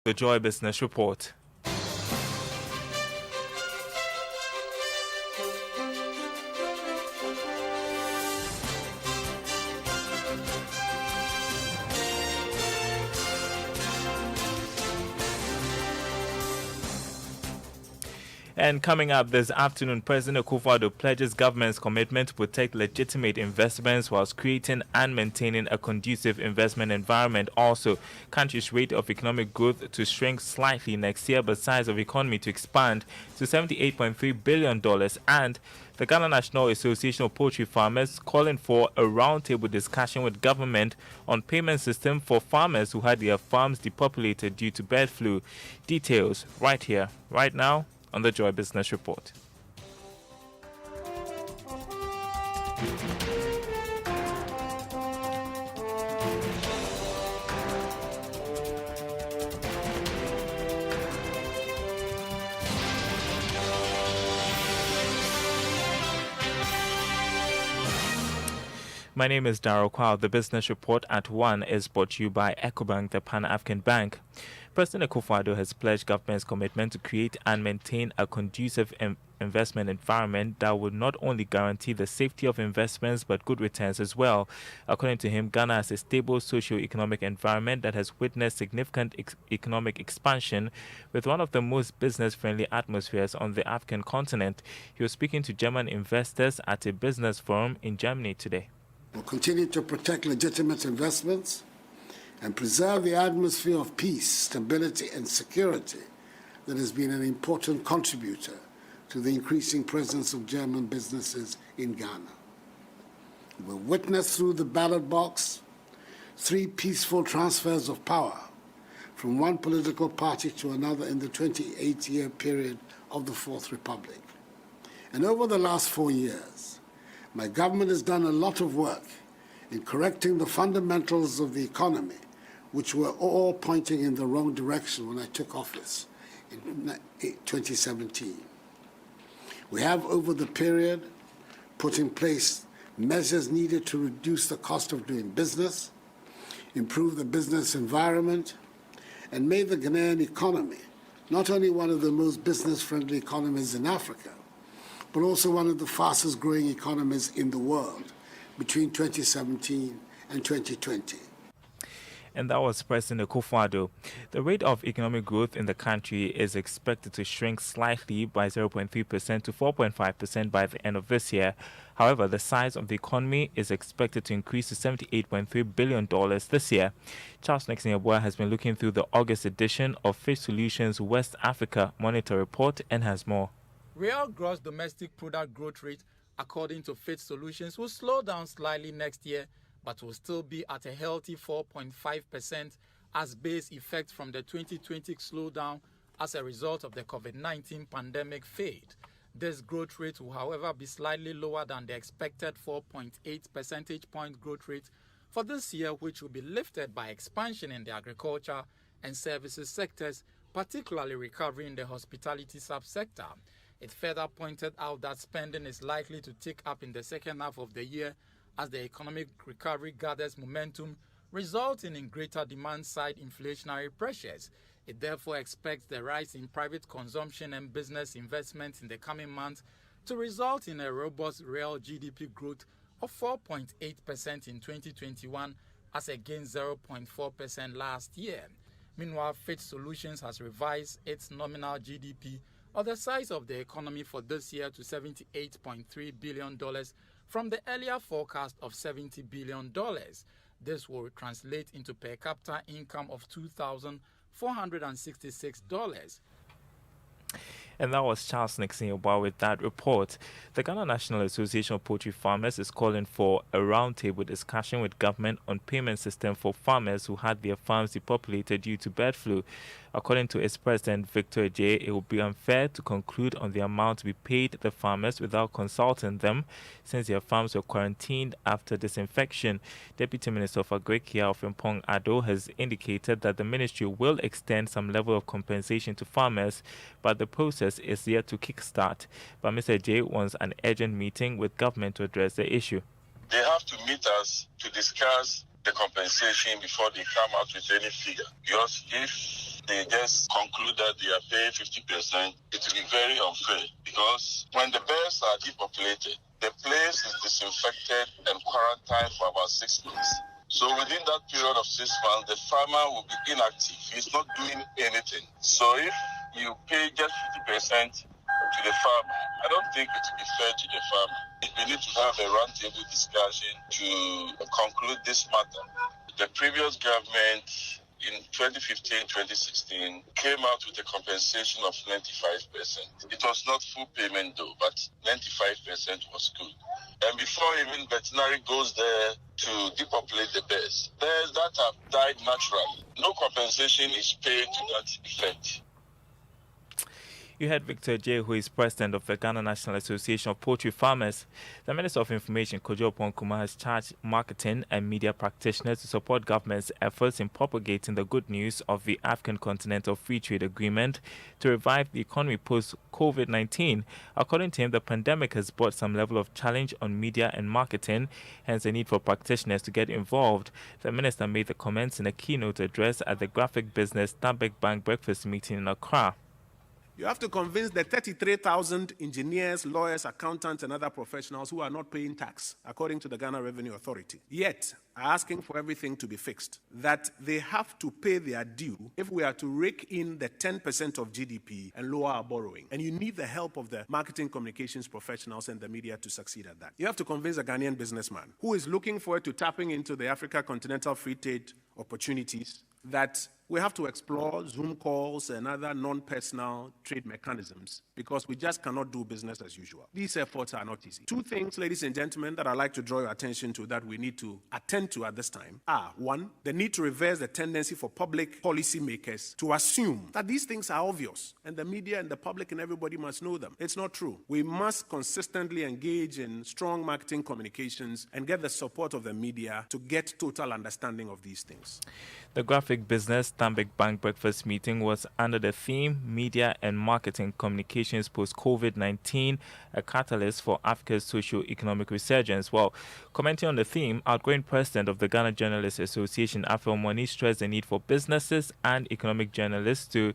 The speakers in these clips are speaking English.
The Joy Business Report. And coming up this afternoon, President Kwawu pledges government's commitment to protect legitimate investments whilst creating and maintaining a conducive investment environment. Also, country's rate of economic growth to shrink slightly next year, but size of economy to expand to $78.3 billion. And the Ghana National Association of Poultry Farmers calling for a roundtable discussion with government on payment system for farmers who had their farms depopulated due to bird flu. Details right here, right now, on the Joy Business Report. My name is Daryl Kwawu. The Business Report at 1 is brought to you by EcoBank, the Pan-African Bank. President Kwawu has pledged government's commitment to create and maintain a conducive investment environment that would not only guarantee the safety of investments but good returns as well. According to him, Ghana has a stable socio-economic environment that has witnessed significant economic expansion with one of the most business-friendly atmospheres on the African continent. He was speaking to German investors at a business forum in Germany today. We'll continue to protect legitimate investments and preserve the atmosphere of peace, stability, and security that has been an important contributor to the increasing presence of German businesses in Ghana. We'll witness through the ballot box 3 peaceful transfers of power from one political party to another in the 28-year period of the Fourth Republic. And over the last 4 years, my government has done a lot of work in correcting the fundamentals of the economy, which were all pointing in the wrong direction when I took office in 2017. We have, over the period, put in place measures needed to reduce the cost of doing business, improve the business environment, and made the Ghanaian economy not only one of the most business-friendly economies in Africa, but also one of the fastest-growing economies in the world between 2017 and 2020. And that was President Kwawu. The rate of economic growth in the country is expected to shrink slightly by 0.3% to 4.5% by the end of this year. However, the size of the economy is expected to increase to $78.3 billion this year. Charles Nixon has been looking through the August edition of Fitch Solutions West Africa Monitor Report and has more. Real gross domestic product growth rate, according to Fitch Solutions, will slow down slightly next year, but will still be at a healthy 4.5% as base effect from the 2020 slowdown as a result of the COVID-19 pandemic fade. This growth rate will, however, be slightly lower than the expected 4.8 percentage point growth rate for this year, which will be lifted by expansion in the agriculture and services sectors, particularly recovery in the hospitality subsector. It further pointed out that spending is likely to tick up in the second half of the year as the economic recovery gathers momentum, resulting in greater demand-side inflationary pressures. It therefore expects the rise in private consumption and business investment in the coming months to result in a robust real GDP growth of 4.8% in 2021 as against 0.4% last year. Meanwhile, Fitch Solutions has revised its nominal GDP or the size of the economy for this year to $78.3 billion from the earlier forecast of $70 billion. This will translate into per capita income of $2,466. And that was Charles Nixon with that report. The Ghana National Association of Poultry Farmers is calling for a roundtable discussion with government on payment system for farmers who had their farms depopulated due to bird flu. According to its president, Victor J., it would be unfair to conclude on the amount to be paid the farmers without consulting them, since their farms were quarantined after disinfection. Deputy Minister of Agriculture of Mpong Ado has indicated that the ministry will extend some level of compensation to farmers, but the process is yet to kickstart. But Mr. J wants an urgent meeting with government to address the issue. They have to meet us to discuss the compensation before they come out with any figure. Because if they just conclude that they are paying 50%, it will be very unfair. Because when the bears are depopulated, the place is disinfected and quarantined for about 6 months. So within that period of 6 months, the farmer will be inactive. He's not doing anything. So if you pay just 50% to the farmer, I don't think it will be fair to the farmer. We need to have a roundtable discussion to conclude this matter. The previous government in 2015-2016 came out with a compensation of 95%. It was not full payment though, but 95% was good. And before even veterinary goes there to depopulate the bears that have died naturally, no compensation is paid to that effect. You heard Victor J., who is president of the Ghana National Association of Poultry Farmers. The Minister of Information, Kojo Oppong-Kuma, has charged marketing and media practitioners to support government's efforts in propagating the good news of the African Continental Free Trade Agreement to revive the economy post-COVID-19. According to him, the pandemic has brought some level of challenge on media and marketing, hence the need for practitioners to get involved. The minister made the comments in a keynote address at the Graphic Business Stanbic Bank breakfast meeting in Accra. You have to convince the 33,000 engineers, lawyers, accountants, and other professionals who are not paying tax, according to the Ghana Revenue Authority, yet are asking for everything to be fixed, that they have to pay their due if we are to rake in the 10% of GDP and lower our borrowing. And you need the help of the marketing communications professionals and the media to succeed at that. You have to convince a Ghanaian businessman who is looking forward to tapping into the Africa Continental Free Trade opportunities that we have to explore Zoom calls and other non-personal trade mechanisms because we just cannot do business as usual. These efforts are not easy. Two things, ladies and gentlemen, that I'd like to draw your attention to that we need to attend to at this time are, one, the need to reverse the tendency for public policy makers to assume that these things are obvious and the media and the public and everybody must know them. It's not true. We must consistently engage in strong marketing communications and get the support of the media to get total understanding of these things. The Graphic Business Stanbic Bank breakfast meeting was under the theme Media and Marketing Communications Post-COVID-19, a catalyst for Africa's socio-economic resurgence. Well, commenting on the theme, outgoing president of the Ghana Journalists Association, Afro Moni, stressed the need for businesses and economic journalists to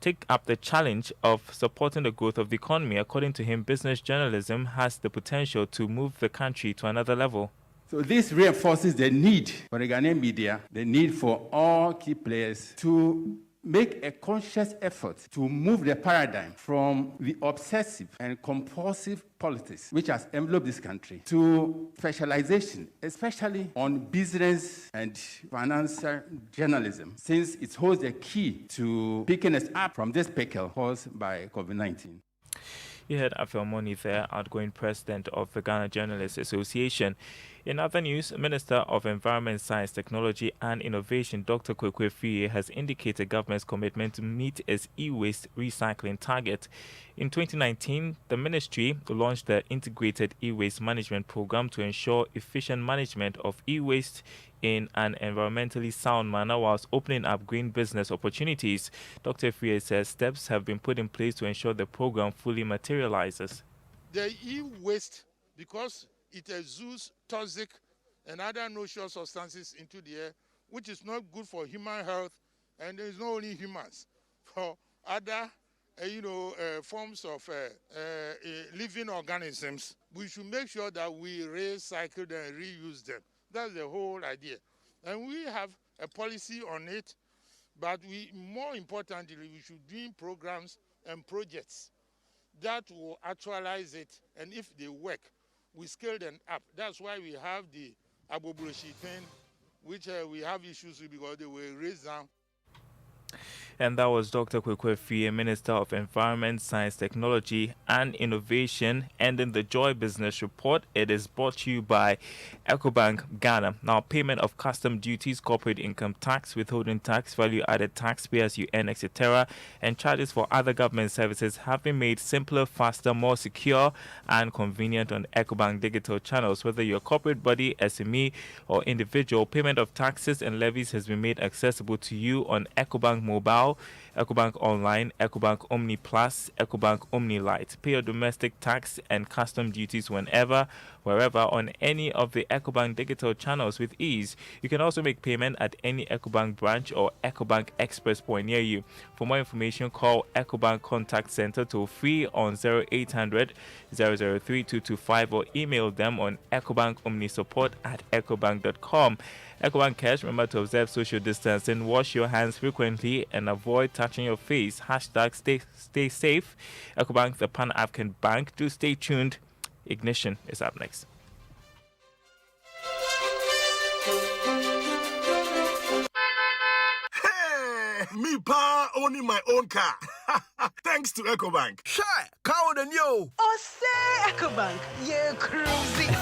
take up the challenge of supporting the growth of the economy. According to him, business journalism has the potential to move the country to another level. So this reinforces the need for the Ghanaian media, the need for all key players to make a conscious effort to move the paradigm from the obsessive and compulsive politics which has enveloped this country to specialization, especially on business and financial journalism, since it holds the key to picking us up from this pickle caused by COVID-19. You heard Afro Moni there, outgoing president of the Ghana Journalists Association. In other news, Minister of Environment, Science, Technology and Innovation, Dr. Kwawu Fiye, has indicated government's commitment to meet its e-waste recycling target. In 2019, the ministry launched the Integrated E-Waste Management Program to ensure efficient management of e-waste in an environmentally sound manner whilst opening up green business opportunities. Dr. Fiye says steps have been put in place to ensure the program fully materializes. The e-waste, because it exudes toxic and other noxious substances into the air, which is not good for human health, and it's not only humans, for other forms of living organisms. We should make sure that we recycle them and reuse them. That's the whole idea. And we have a policy on it, but more importantly, we should do programs and projects that will actualize it, and if they work, we scale them up. That's why we have the Abobroshi thing, which we have issues with because they were raised down. And that was Dr. Kwawu Fiye, Minister of Environment, Science, Technology and Innovation, ending the Joy Business Report. It is brought to you by EcoBank Ghana. Now, payment of custom duties, corporate income tax, withholding tax, value-added tax, pay as you earn, etc., and charges for other government services have been made simpler, faster, more secure, and convenient on EcoBank digital channels. Whether you're a corporate body, SME, or individual, payment of taxes and levies has been made accessible to you on EcoBank Mobile, EcoBank Online, EcoBank Omni Plus, EcoBank Omni Lite. Pay your domestic tax and custom duties whenever, wherever on any of the EcoBank digital channels with ease. You can also make payment at any EcoBank branch or EcoBank Express point near you. For more information, call EcoBank Contact Center toll free on 0800 003 225 or email them on ecobankomnisupport@ecobank.com. EcoBank Cash, remember to observe social distancing, wash your hands frequently, and avoid touching your face. Hashtag stay safe. EcoBank, the Pan-African Bank. Do stay tuned. Ignition is up next. Me pa owning my own car. Thanks to EcoBank. Shy, car than you. Oh, say EcoBank, yeah, cruising.